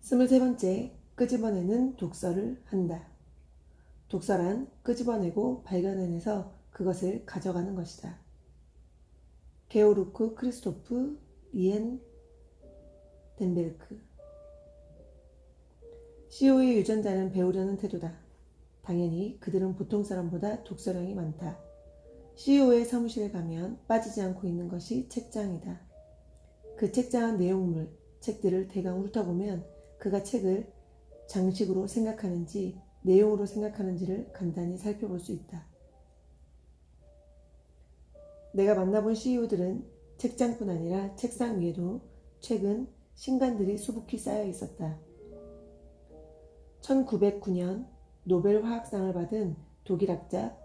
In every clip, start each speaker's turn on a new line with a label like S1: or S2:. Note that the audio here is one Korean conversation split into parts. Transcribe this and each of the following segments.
S1: 23번째, 끄집어내는 독서를 한다. 독서란 끄집어내고 발견해내서 그것을 가져가는 것이다. 게오르크 크리스토프 리엔 덴베르크. CEO의 유전자는 배우려는 태도다. 당연히 그들은 보통 사람보다 독서량이 많다. CEO의 사무실에 가면 빠지지 않고 있는 것이 책장이다. 그 책장한 내용물, 책들을 대강 훑어보면 그가 책을 장식으로 생각하는지 내용으로 생각하는지를 간단히 살펴볼 수 있다. 내가 만나본 CEO들은 책장뿐 아니라 책상 위에도 최근 신간들이 수북히 쌓여 있었다. 1909년 노벨 화학상을 받은 독일학자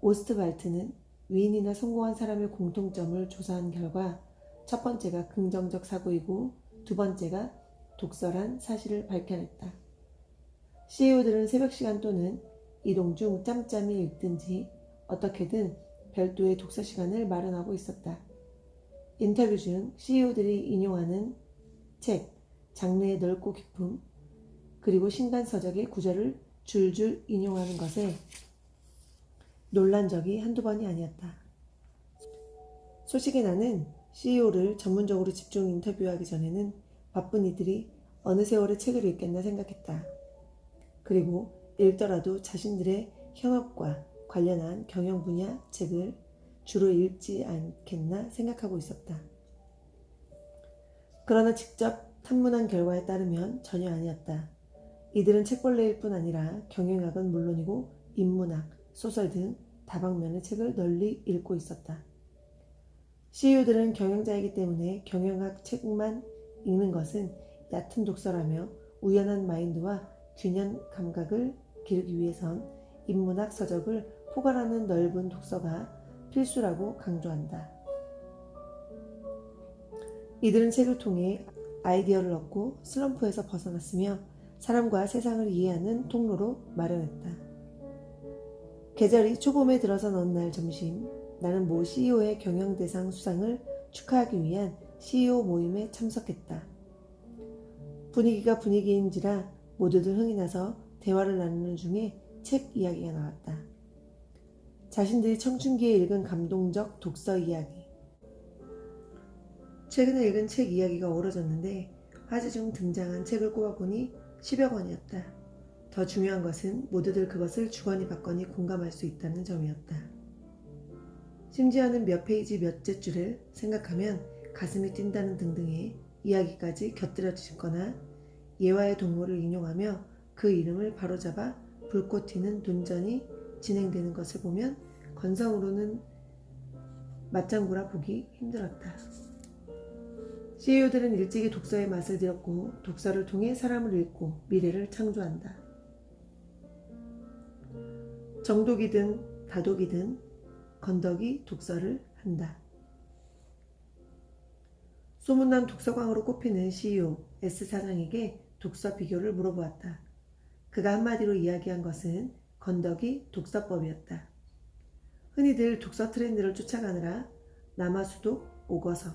S1: 오스트발트는 위인이나 성공한 사람의 공통점을 조사한 결과 첫 번째가 긍정적 사고이고 두 번째가 독서란 사실을 밝혀냈다. CEO들은 새벽 시간 또는 이동 중 짬짬이 읽든지 어떻게든 별도의 독서 시간을 마련하고 있었다. 인터뷰 중 CEO들이 인용하는 책, 장르의 넓고 깊음, 그리고 신간서적의 구절을 줄줄 인용하는 것에 놀란 적이 한두 번이 아니었다. 솔직히 나는 CEO를 전문적으로 집중 인터뷰하기 전에는 바쁜 이들이 어느 세월에 책을 읽겠나 생각했다. 그리고 읽더라도 자신들의 현업과 관련한 경영 분야 책을 주로 읽지 않겠나 생각하고 있었다. 그러나 직접 탐문한 결과에 따르면 전혀 아니었다. 이들은 책벌레일 뿐 아니라 경영학은 물론이고 인문학, 소설 등 다방면의 책을 널리 읽고 있었다. CEO들은 경영자이기 때문에 경영학 책만 읽는 것은 얕은 독서라며 우연한 마인드와 균형 감각을 기르기 위해선 인문학 서적을 포괄하는 넓은 독서가 필수라고 강조한다. 이들은 책을 통해 아이디어를 얻고 슬럼프에서 벗어났으며 사람과 세상을 이해하는 통로로 마련했다. 계절이 초봄에 들어선 어느 날 점심, 나는 모 CEO의 경영대상 수상을 축하하기 위한 CEO 모임에 참석했다. 분위기가 분위기인지라 모두들 흥이 나서 대화를 나누는 중에 책 이야기가 나왔다. 자신들이 청춘기에 읽은 감동적 독서 이야기. 최근에 읽은 책 이야기가 어우러졌는데 화제 중 등장한 책을 꼽아보니 10여 권이었다. 더 중요한 것은 모두들 그것을 주거니 받거니 공감할 수 있다는 점이었다. 심지어는 몇 페이지 몇째 줄을 생각하면 가슴이 뛴다는 등등의 이야기까지 곁들여지거나 예화의 동물을 인용하며 그 이름을 바로잡아 불꽃 튀는 논전이 진행되는 것을 보면 건성으로는 맞장구라 보기 힘들었다. CEO들은 일찍이 독서의 맛을 들였고 독서를 통해 사람을 읽고 미래를 창조한다. 정독이든 다독이든 건덕이 독서를 한다. 소문난 독서광으로 꼽히는 CEO S 사장에게 독서 비교를 물어보았다. 그가 한마디로 이야기한 것은 건덕이 독서법이었다. 흔히들 독서 트렌드를 쫓아가느라 남아수독 오거서,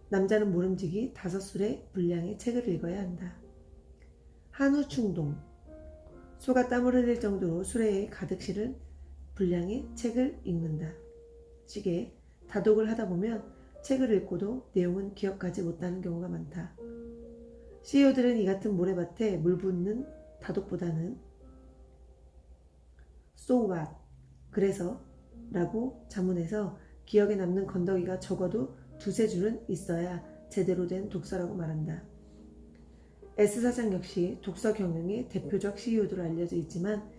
S1: 남자는 모름지기 5술의 분량의 책을 읽어야 한다. 한우 충동, 소가 땀을 흘릴 정도로 수레에 가득 실은 분량의 책을 읽는다. 시계, 다독을 하다 보면 책을 읽고도 내용은 기억하지 못하는 경우가 많다. CEO들은 이 같은 모래밭에 물 붓는 다독보다는 So what? 그래서 라고 자문해서 기억에 남는 건더기가 적어도 2-3줄은 있어야 제대로 된 독서라고 말한다. S사장 역시 독서 경영의 대표적 CEO들로 알려져 있지만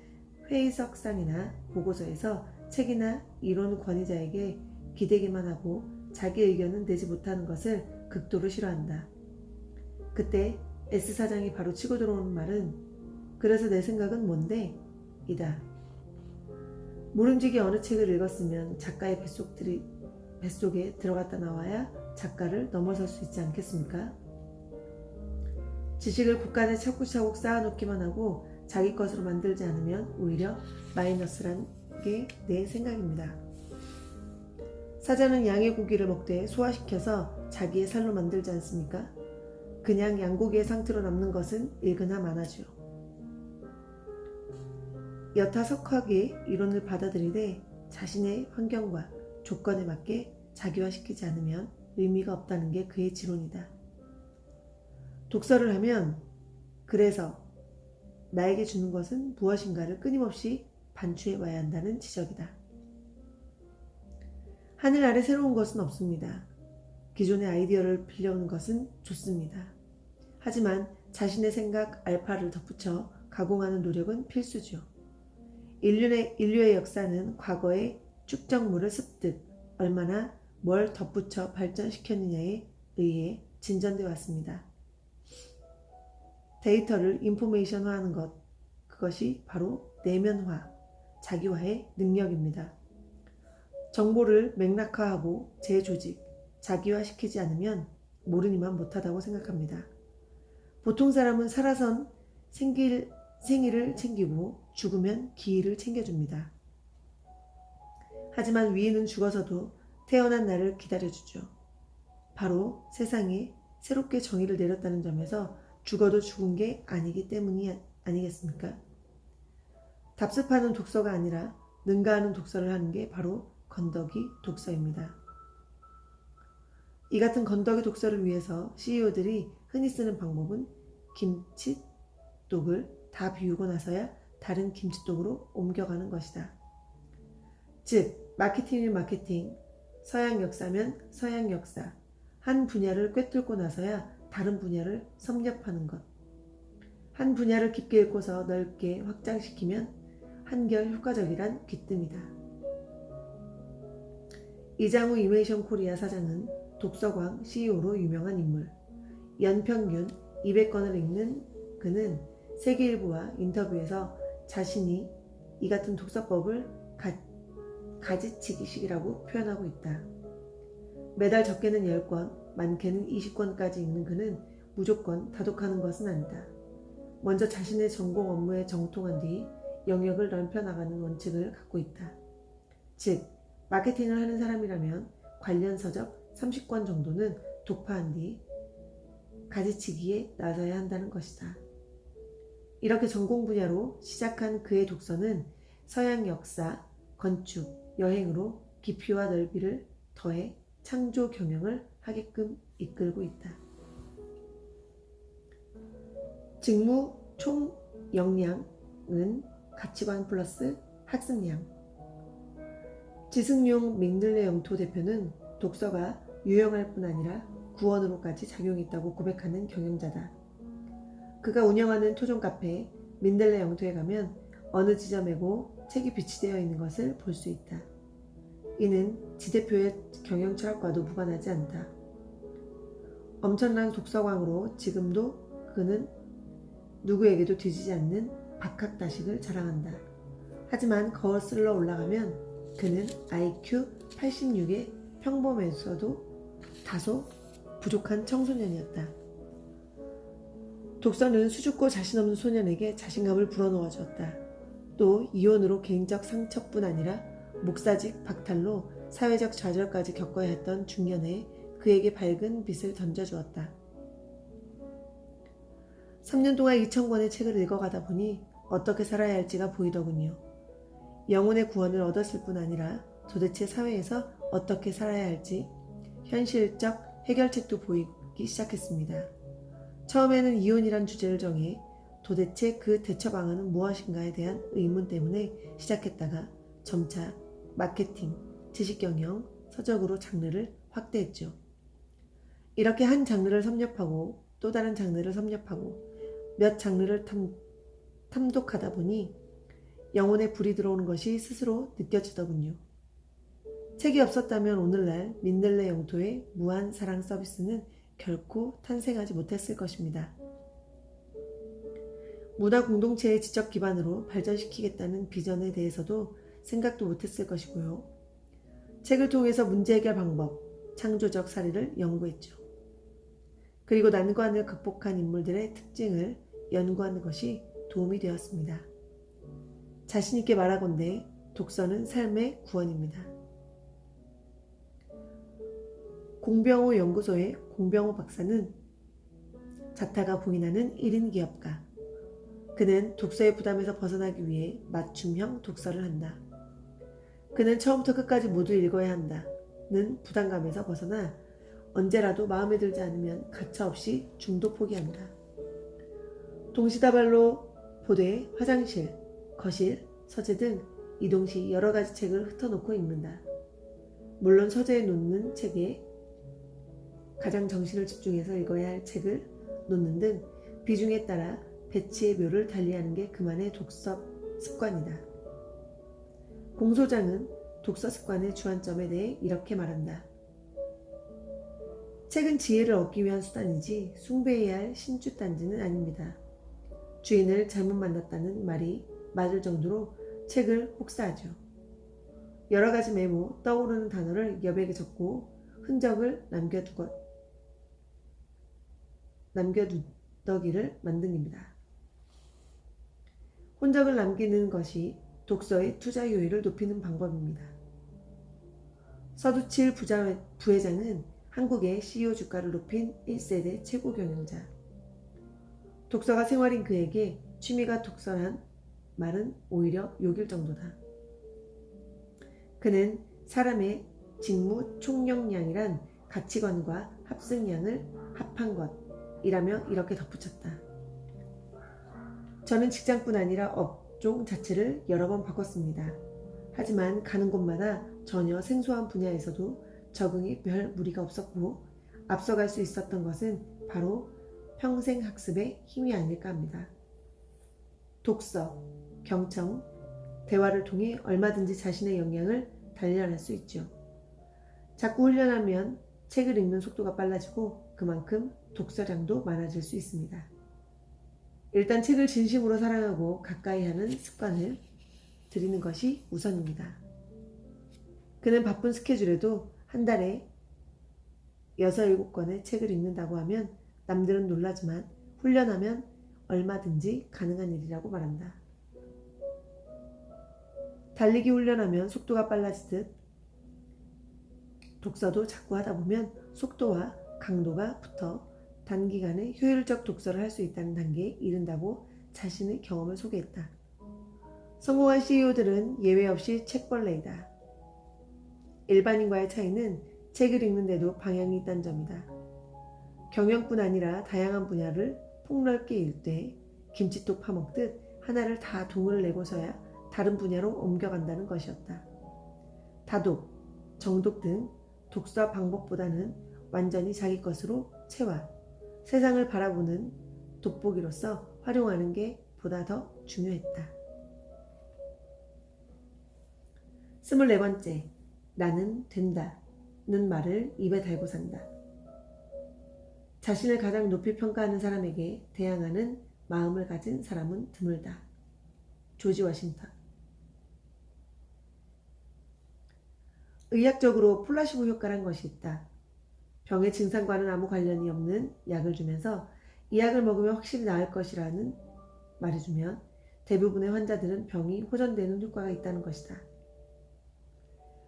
S1: 회의석상이나 보고서에서 책이나 이론 권위자에게 기대기만 하고 자기 의견은 내지 못하는 것을 극도로 싫어한다. 그때 S사장이 바로 치고 들어오는 말은 그래서 내 생각은 뭔데? 이다. 모름지기 어느 책을 읽었으면 작가의 뱃속에 들어갔다 나와야 작가를 넘어설 수 있지 않겠습니까? 지식을 곳간에 차곡차곡 쌓아놓기만 하고 자기 것으로 만들지 않으면 오히려 마이너스란 게 내 생각입니다. 사자는 양의 고기를 먹되 소화시켜서 자기의 살로 만들지 않습니까? 그냥 양고기의 상태로 남는 것은 일그나 많아지요. 여타 석학의 이론을 받아들이되 자신의 환경과 조건에 맞게 자기화시키지 않으면 의미가 없다는 게 그의 지론이다. 독서를 하면 그래서 나에게 주는 것은 무엇인가를 끊임없이 반추해 봐야 한다는 지적이다. 하늘 아래 새로운 것은 없습니다. 기존의 아이디어를 빌려오는 것은 좋습니다. 하지만 자신의 생각 알파를 덧붙여 가공하는 노력은 필수죠. 인류의 역사는 과거의 축적물을 습득, 얼마나 뭘 덧붙여 발전시켰느냐에 의해 진전되어 왔습니다. 데이터를 인포메이션화하는 것, 그것이 바로 내면화, 자기화의 능력입니다. 정보를 맥락화하고 재조직, 자기화시키지 않으면 모르니만 못하다고 생각합니다. 보통 사람은 살아선 생일을 챙기고 죽으면 기일을 챙겨줍니다. 하지만 위인은 죽어서도 태어난 날을 기다려주죠. 바로 세상에 새롭게 정의를 내렸다는 점에서 죽어도 죽은 게 아니기 때문이 아니겠습니까? 답습하는 독서가 아니라 능가하는 독서를 하는 게 바로 건더기 독서입니다. 이 같은 건더기 독서를 위해서 CEO들이 흔히 쓰는 방법은 김칫독을 다 비우고 나서야 다른 김칫독으로 옮겨가는 것이다. 즉, 마케팅이면 마케팅, 서양 역사면 서양 역사, 한 분야를 꿰뚫고 나서야 다른 분야를 섭렵하는 것. 한 분야를 깊게 읽고서 넓게 확장시키면 한결 효과적이란 귀뜸이다. 이장우 이메이션 코리아 사장은 독서광 CEO로 유명한 인물. 연평균 200권을 읽는 그는 세계일보와 인터뷰에서 자신이 이 같은 독서법을 가지치기식이라고 표현하고 있다. 매달 적게는 10권, 많게는 20권까지 읽는 그는 무조건 다독하는 것은 아니다. 먼저 자신의 전공 업무에 정통한 뒤 영역을 넓혀나가는 원칙을 갖고 있다. 즉, 마케팅을 하는 사람이라면 관련 서적 30권 정도는 독파한 뒤 가지치기에 나서야 한다는 것이다. 이렇게 전공 분야로 시작한 그의 독서는 서양 역사, 건축, 여행으로 깊이와 넓이를 더해 창조 경영을 하게끔 이끌고 있다. 직무 총 역량은 가치관 플러스 학습량. 지승용 민들레 영토 대표는 독서가 유용할 뿐 아니라 구원으로까지 작용했다고 고백하는 경영자다. 그가 운영하는 토종 카페 민들레 영토에 가면 어느 지점에고 책이 비치되어 있는 것을 볼 수 있다. 이는 지 대표의 경영 철학과도 무관하지 않다. 엄청난 독서광으로 지금도 그는 누구에게도 뒤지지 않는 박학다식을 자랑한다. 하지만 거슬러 올라가면 그는 IQ 86의 평범에서도 다소 부족한 청소년이었다. 독서는 수줍고 자신 없는 소년에게 자신감을 불어넣어 주었다. 또 이혼으로 개인적 상처뿐 아니라 목사직 박탈로 사회적 좌절까지 겪어야 했던 중년에 그에게 밝은 빛을 던져주었다. 3년 동안 2,000권의 책을 읽어가다 보니 어떻게 살아야 할지가 보이더군요. 영혼의 구원을 얻었을 뿐 아니라 도대체 사회에서 어떻게 살아야 할지 현실적 해결책도 보이기 시작했습니다. 처음에는 이혼이란 주제를 정해 도대체 그 대처 방안은 무엇인가에 대한 의문 때문에 시작했다가 점차 마케팅, 지식경영, 서적으로 장르를 확대했죠. 이렇게 한 장르를 섭렵하고 또 다른 장르를 섭렵하고 몇 장르를 탐독하다 보니 영혼에 불이 들어오는 것이 스스로 느껴지더군요. 책이 없었다면 오늘날 민들레 영토의 무한 사랑 서비스는 결코 탄생하지 못했을 것입니다. 문화 공동체의 지적 기반으로 발전시키겠다는 비전에 대해서도 생각도 못했을 것이고요. 책을 통해서 문제 해결 방법, 창조적 사례를 연구했죠. 그리고 난관을 극복한 인물들의 특징을 연구하는 것이 도움이 되었습니다. 자신 있게 말하건대 독서는 삶의 구원입니다. 공병호 연구소의 공병호 박사는 자타가 봉인하는 1인 기업가. 그는 독서의 부담에서 벗어나기 위해 맞춤형 독서를 한다. 그는 처음부터 끝까지 모두 읽어야 한다는 부담감에서 벗어나 언제라도 마음에 들지 않으면 가차없이 중도 포기한다. 동시다발로 보되 화장실, 거실, 서재 등 이동 시 여러 가지 책을 흩어놓고 읽는다. 물론 서재에 놓는 책에 가장 정신을 집중해서 읽어야 할 책을 놓는 등 비중에 따라 배치의 묘를 달리하는 게 그만의 독서 습관이다. 공소장은 독서 습관의 주안점에 대해 이렇게 말한다. 책은 지혜를 얻기 위한 수단이지 숭배해야 할 신주단지는 아닙니다. 주인을 잘못 만났다는 말이 맞을 정도로 책을 혹사하죠. 여러 가지 메모, 떠오르는 단어를 여백에 적고 흔적을 남겨두더기를 만듭니다. 흔적을 남기는 것이 독서의 투자 효율을 높이는 방법입니다. 서두칠 부회장은 한국의 CEO 주가를 높인 1세대 최고 경영자. 독서가 생활인 그에게 취미가 독서란 말은 오히려 욕일 정도다. 그는 사람의 직무 총력량이란 가치관과 합승량을 합한 것이라며 이렇게 덧붙였다. 저는 직장뿐 아니라 업종 자체를 여러 번 바꿨습니다. 하지만 가는 곳마다 전혀 생소한 분야에서도 적응이 별 무리가 없었고 앞서갈 수 있었던 것은 바로 평생 학습의 힘이 아닐까 합니다. 독서, 경청, 대화를 통해 얼마든지 자신의 역량을 단련할 수 있죠. 자꾸 훈련하면 책을 읽는 속도가 빨라지고 그만큼 독서량도 많아질 수 있습니다. 일단 책을 진심으로 사랑하고 가까이 하는 습관을 들이는 것이 우선입니다. 그는 바쁜 스케줄에도 한 달에 6, 7권의 책을 읽는다고 하면 남들은 놀라지만 훈련하면 얼마든지 가능한 일이라고 말한다. 달리기 훈련하면 속도가 빨라지듯 독서도 자꾸 하다 보면 속도와 강도가 붙어 단기간에 효율적 독서를 할 수 있다는 단계에 이른다고 자신의 경험을 소개했다. 성공한 CEO들은 예외 없이 책벌레이다. 일반인과의 차이는 책을 읽는데도 방향이 있다는 점이다. 경영뿐 아니라 다양한 분야를 폭넓게 읽되 김치톡 파먹듯 하나를 다 동을 내고서야 다른 분야로 옮겨간다는 것이었다. 다독, 정독 등 독서 방법보다는 완전히 자기 것으로 채워 세상을 바라보는 돋보기로서 활용하는 게 보다 더 중요했다. 24번째, 나는 된다는 말을 입에 달고 산다. 자신을 가장 높이 평가하는 사람에게 대항하는 마음을 가진 사람은 드물다. 조지 워싱턴. 의학적으로 플라시보 효과란 것이 있다. 병의 증상과는 아무 관련이 없는 약을 주면서 이 약을 먹으면 확실히 나을 것이라는 말해주면 대부분의 환자들은 병이 호전되는 효과가 있다는 것이다.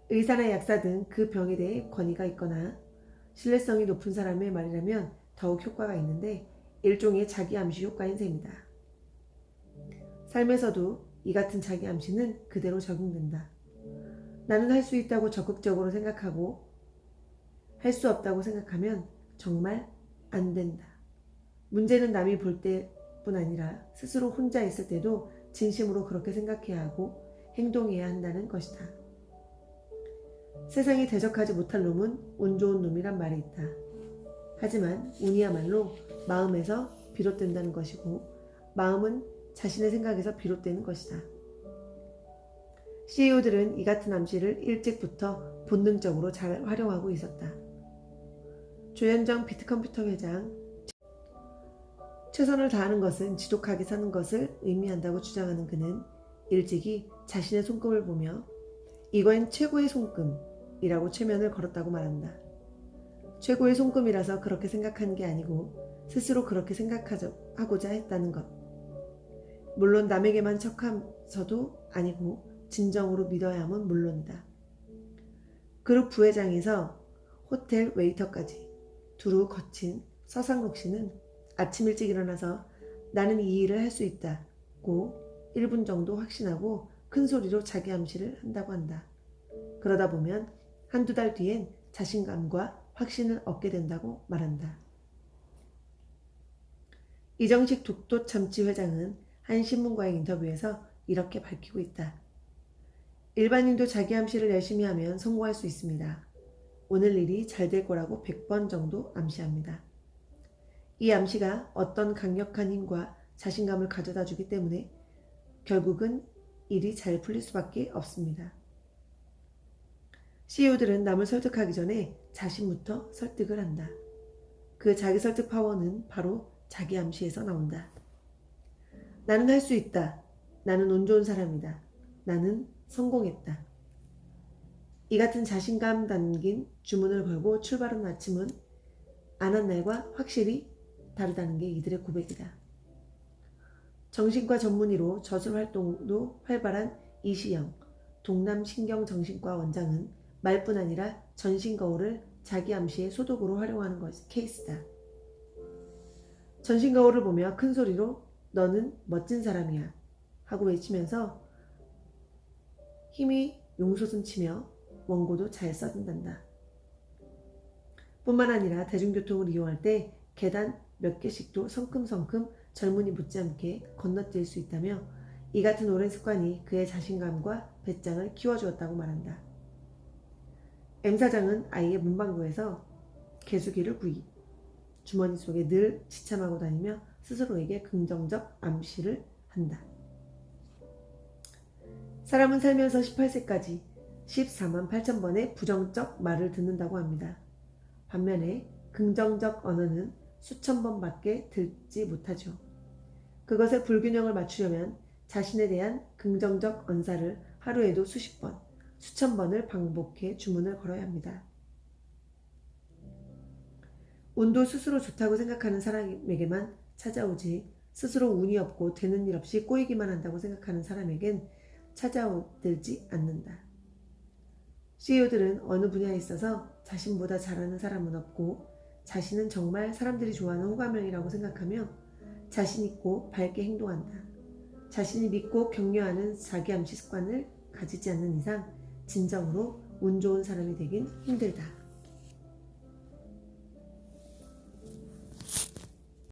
S1: 의사나 약사 등 그 병에 대해 권위가 있거나 신뢰성이 높은 사람의 말이라면 더욱 효과가 있는데 일종의 자기 암시 효과인 셈이다. 삶에서도 이 같은 자기 암시는 그대로 적용된다. 나는 할 수 있다고 적극적으로 생각하고 할 수 없다고 생각하면 정말 안 된다. 문제는 남이 볼 때뿐 아니라 스스로 혼자 있을 때도 진심으로 그렇게 생각해야 하고 행동해야 한다는 것이다. 세상에 대적하지 못할 놈은 운 좋은 놈이란 말이 있다. 하지만 운이야말로 마음에서 비롯된다는 것이고 마음은 자신의 생각에서 비롯되는 것이다. CEO들은 이 같은 암시를 일찍부터 본능적으로 잘 활용하고 있었다. 조현정 비트컴퓨터 회장, 최선을 다하는 것은 지독하게 사는 것을 의미한다고 주장하는 그는 일찍이 자신의 손금을 보며 이건 최고의 손금이라고 최면을 걸었다고 말한다. 최고의 손금이라서 그렇게 생각하는 게 아니고 스스로 그렇게 생각하고자 했다는 것. 물론 남에게만 척하면서도 아니고 진정으로 믿어야 함은 물론이다. 그룹 부회장에서 호텔 웨이터까지 두루 거친 서상록 씨는 아침 일찍 일어나서 나는 이 일을 할 수 있다고 1분 정도 확신하고 큰 소리로 자기 암시를 한다고 한다. 그러다 보면 한두 달 뒤엔 자신감과 확신을 얻게 된다고 말한다. 이정식 독도참치 회장은 한 신문과의 인터뷰에서 이렇게 밝히고 있다. 일반인도 자기 암시를 열심히 하면 성공할 수 있습니다. 오늘 일이 잘 될 거라고 100번 정도 암시합니다. 이 암시가 어떤 강력한 힘과 자신감을 가져다 주기 때문에 결국은 일이 잘 풀릴 수밖에 없습니다. CEO들은 남을 설득하기 전에 자신부터 설득을 한다. 그 자기 설득 파워는 바로 자기 암시에서 나온다. 나는 할 수 있다. 나는 운 좋은 사람이다. 나는 성공했다. 이 같은 자신감 담긴 주문을 걸고 출발한 아침은 안 한 날과 확실히 다르다는 게 이들의 고백이다. 정신과 전문의로 저술 활동도 활발한 이시영 동남신경정신과 원장은 말뿐 아니라 전신거울을 자기 암시의 소독으로 활용하는 것이 케이스다. 전신거울을 보며 큰 소리로 너는 멋진 사람이야 하고 외치면서 힘이 용솟음치며 원고도 잘 써준단다. 뿐만 아니라 대중교통을 이용할 때 계단 몇 개씩도 성큼성큼 젊은이 못지않게 건너뛸 수 있다며 이 같은 오랜 습관이 그의 자신감과 배짱을 키워주었다고 말한다. M사장은 아이의 문방구에서 개수기를 구입, 주머니 속에 늘 지참하고 다니며 스스로에게 긍정적 암시를 한다. 사람은 살면서 18세까지 14만 8천 번의 부정적 말을 듣는다고 합니다. 반면에 긍정적 언어는 수천 번밖에 듣지 못하죠. 그것의 불균형을 맞추려면 자신에 대한 긍정적 언사를 하루에도 수십 번, 수천 번을 반복해 주문을 걸어야 합니다. 운도 스스로 좋다고 생각하는 사람에게만 찾아오지 스스로 운이 없고 되는 일 없이 꼬이기만 한다고 생각하는 사람에겐 찾아오지 않는다. CEO들은 어느 분야에 있어서 자신보다 잘하는 사람은 없고 자신은 정말 사람들이 좋아하는 호감형이라고 생각하며 자신 있고 밝게 행동한다. 자신이 믿고 격려하는 자기 암시 습관을 가지지 않는 이상 진정으로 운 좋은 사람이 되긴 힘들다.